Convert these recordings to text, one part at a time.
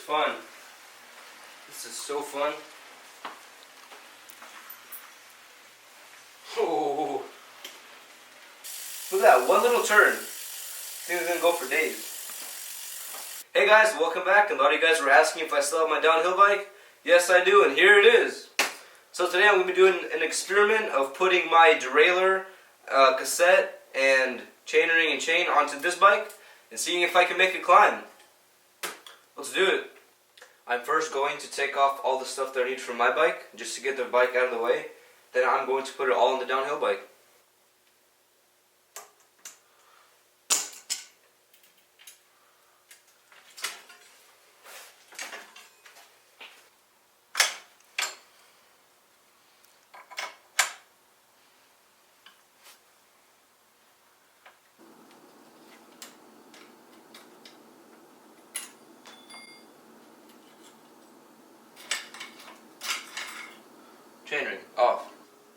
fun. This is so fun. Oh, look at that, one little turn. I think it's gonna go for days. Hey guys, welcome back. A lot of you guys were asking if I still have my downhill bike. Yes, I do, and here it is. So today I'm going to be doing an experiment of putting my derailleur, cassette, and chainring and chain onto this bike and seeing if I can make it climb. Let's do it. I'm first going to take off all the stuff that I need from my bike just to get the bike out of the way. Then I'm going to put it all on the downhill bike. Chainring off.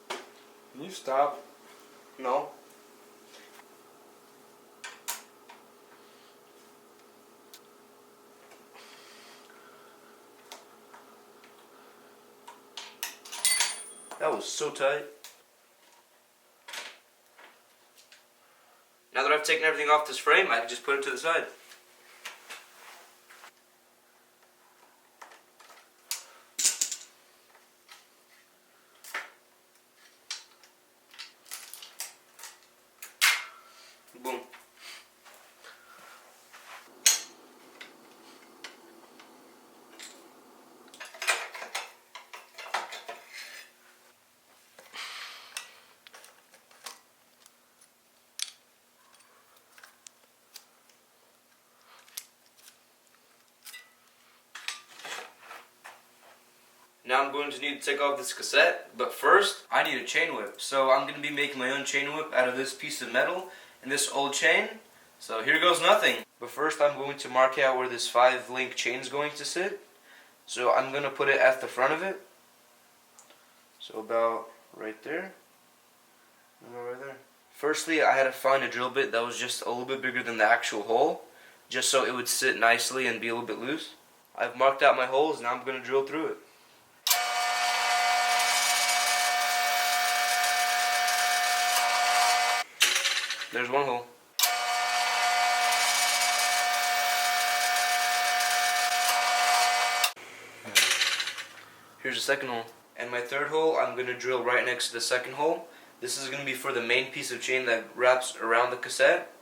Can you stop? No. That was so tight. Now that I've taken everything off this frame, I can just put it to the side. Boom. Now I'm going to need to take off this cassette, but first I need a chain whip. So I'm going to be making my own chain whip out of this piece of metal and this old chain. So here goes nothing. But first I'm going to mark out where this 5-link chain is going to sit. So I'm going to put it at the front of it. So about right there. About right there. Firstly, I had to find a drill bit that was just a little bit bigger than the actual hole, just so it would sit nicely and be a little bit loose. I've marked out my holes, now I'm going to drill through it. There's one hole. Here's the second hole. And my third hole, I'm going to drill right next to the second hole. This is going to be for the main piece of chain that wraps around the cassette.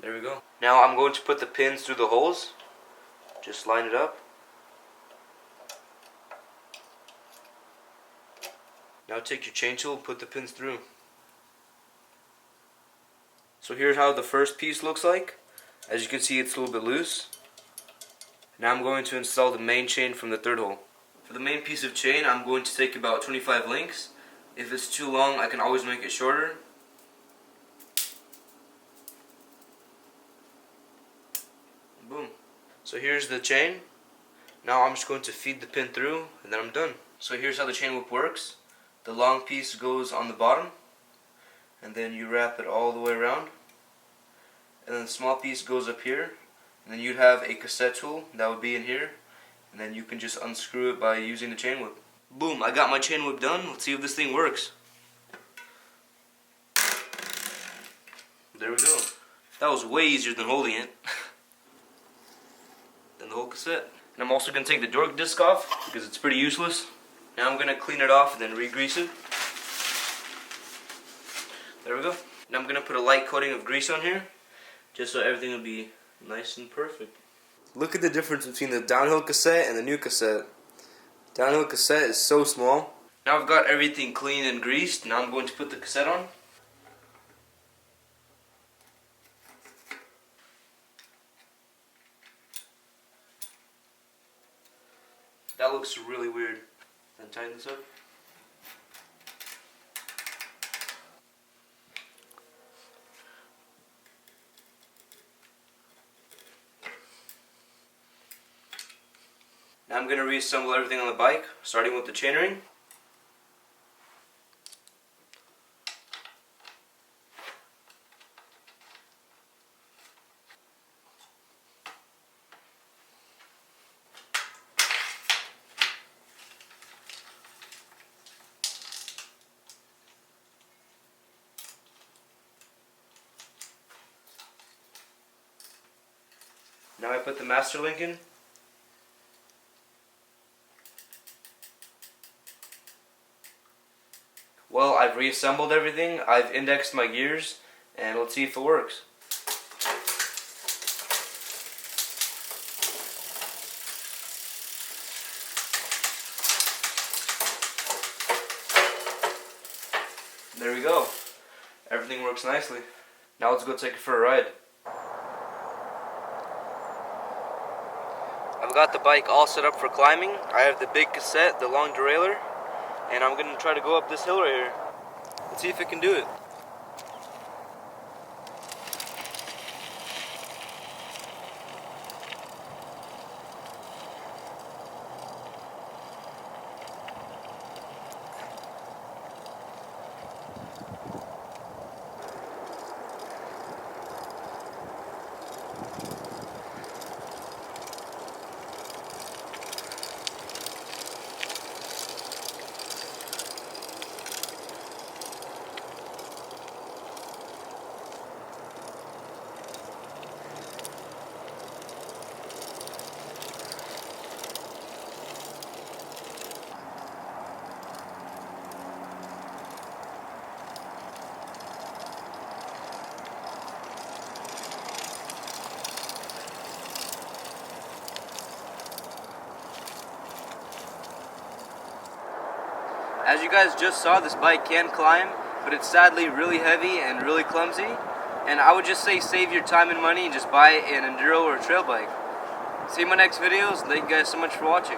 There we go. Now I'm going to put the pins through the holes. Just line it up. Now take your chain tool and put the pins through. So here's how the first piece looks like. As you can see, it's a little bit loose. Now I'm going to install the main chain from the third hole. For the main piece of chain, I'm going to take about 25 links. If it's too long, I can always make it shorter. Boom. So here's the chain. Now I'm just going to feed the pin through and then I'm done. So here's how the chain whip works. The long piece goes on the bottom, and then you wrap it all the way around, and then the small piece goes up here, and then you'd have a cassette tool that would be in here, and then you can just unscrew it by using the chain whip. Boom, I got my chain whip done. Let's see if this thing works. There we go. That was way easier than holding it. Than the whole cassette. And I'm also going to take the dork disc off because it's pretty useless. Now I'm going to clean it off and then re-grease it. There we go. Now I'm going to put a light coating of grease on here, just so everything will be nice and perfect. Look at the difference between the downhill cassette and the new cassette. Downhill cassette is so small. Now I've got everything clean and greased. Now I'm going to put the cassette on. That looks really weird. Then tighten this up. Now I'm going to reassemble everything on the bike, starting with the chainring. Now I put the master link in. Well, I've reassembled everything, I've indexed my gears, and let's see if it works. There we go. Everything works nicely. Now let's go take it for a ride. I've got the bike all set up for climbing. I have the big cassette, the long derailleur, and I'm going to try to go up this hill right here. Let's see if it can do it. As you guys just saw, this bike can climb, but it's sadly really heavy and really clumsy. And I would just say save your time and money and just buy an enduro or a trail bike. See you in my next videos. Thank you guys so much for watching.